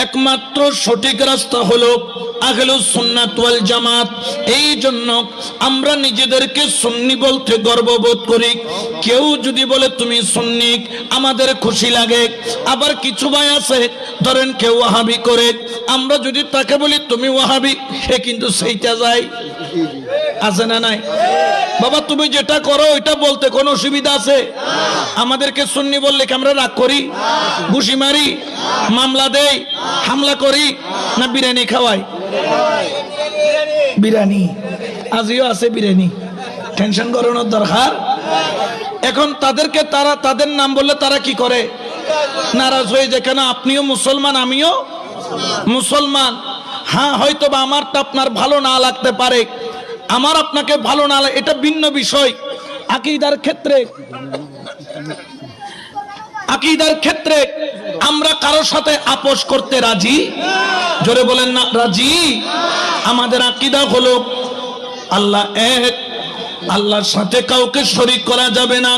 একমাত্র সঠিক রাস্তা হলো আহলুস সুন্নাত ওয়াল জামাত। এই জন্য আমরা নিজেদেরকে সুন্নি বলতে গর্ববোধ করি। কেউ যদি বলে তুমি সুন্নি, আমাদের খুশি লাগে। আবার কিছু ভাই আছে, ধরেন কেউ ওয়াহাবি করে, আমরা যদি তাকে বলি তুমি ওয়াহাবি, সে কিন্তু সেইটা যায়। আছে না নাই? বাবা তুমি যেটা করো ওইটা বলতে কোনো অসুবিধা আছে? আমাদেরকে সুন্নি বললে কি আমরা রাগ করি, ঘুষি মারি, মামলা দেই, হামলা করি, না বিরিয়ানি খাওয়াই? বিরিয়ানি আজিও আছে, বিরিয়ানি, টেনশন করানোর দরকার। এখন তাদেরকে তাদের নাম বললে তারা কি করে? নারাজ হয়ে যায়। কেন? আপনিও মুসলমান, আমিও মুসলমান। হ্যাঁ, হয়তো বা আমারটা আপনার ভালো না লাগতে পারে, আমার আপনাকে ভালো না লাগে, এটা ভিন্ন বিষয়। আকীদার ক্ষেত্রে আমরা কারোর সাথে আপোষ করতে রাজি? জোরে বলেন না রাজি? আমাদের আকীদা হলো আল্লাহ এক, আল্লাহর সাথে কাউকে শরীক করা যাবে না।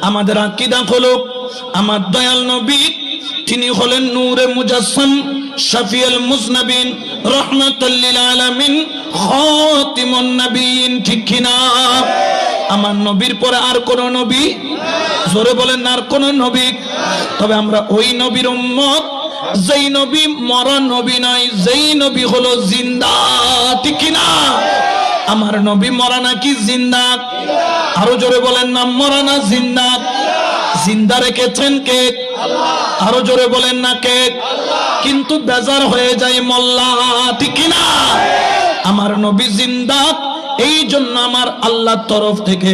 আমাদের আকীদা হলো আমার দয়াল নবী, তিনি হলেন নূরে মুজাসসাম, শাফিউল মুজনাবিন, রাহমাতুল লিল আলামিন, খাতিমুন নবিয়্যিন। ঠিক কি না? আমার নবীর পরে আর কোন নবী? জোরে বলেন না আর কোন নবী? তবে আমরা ওই নবীর উম্মত যেই নবী মরা নবী নয়, যেই নবী হলো জিন্দা। ঠিক কি না? আমার নবী মরা নাকি জিন্দা? আরো জোরে বলেন না, মরা না জিন্দা? জিন্দা রেখেছেন কে? আরো জোরে বলেন না কে? কিন্তু বেজার হয়ে যায় মোল্লা। ঠিক কি না? আমার নবী জিন্দা। এই জন্য আমার আল্লাহর তরফ থেকে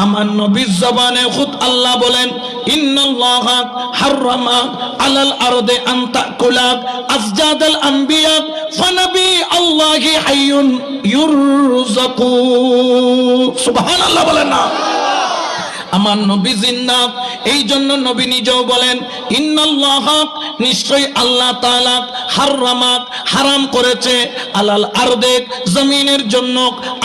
আমার নবীর জবানে খুদ আল্লাহ বলেন, ইন্নাল্লাহা হাররামা আলাল আরদি আন তাকুলা আসজাদাল আম্বিয়া ফানাবি আল্লাহি হাইয়ুন ইউরযাকু। সুবহানাল্লাহ বলেন না? আমার নবী জিন্দা। এই জন্য নবী নিজেও বলেন, ইন্নাল্লাহা, নিশ্চয় আল্লাহ তাআলা, হাররামা, হারাম করেছে, আলাল আরদে, জমিনের জন্য,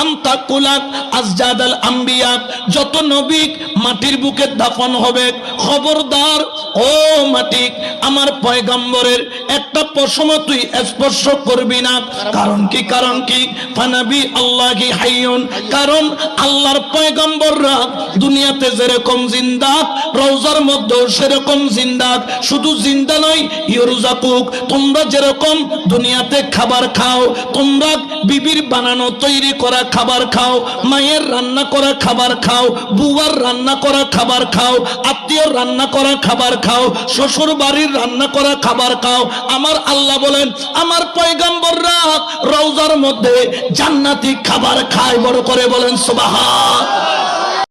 আনতাকুলাক আসজাদাল আম্বিয়া, যত নবী মাটির বুকে দাফন হবে, খবরদার ও মাটি, আমার পয়গম্বরের একটা পশম তুই স্পর্শ করবি না। কারণ কি? কারণ কি? ফানাবি আল্লাহি হাইয়ুন, কারণ আল্লাহর পয়গম্বররা দুনিয়াতে যেরকম জিন্দা, রওজার মধ্যেও সেরকম জিন্দা। শুধু জিন্দা নয়, ইউরযাকুক, তোমরা যেরকম দুনিয়াতে খাবার খাও, তোমরা বিবির বানানো তৈরি করা খাবার খাও, মায়ের রান্না করা খাবার খাও, বুয়ার রান্না করা খাবার খাও, আত্মীয়র রান্না করা খাবার খাও, শ্বশুর বাড়ির রান্না করা খাবার খাও। আমার আল্লাহ বলেন আমার পয়গম্বররা রওজার মধ্যে জান্নাতি খাবার খায়। বড় করে বলেন সুবহান।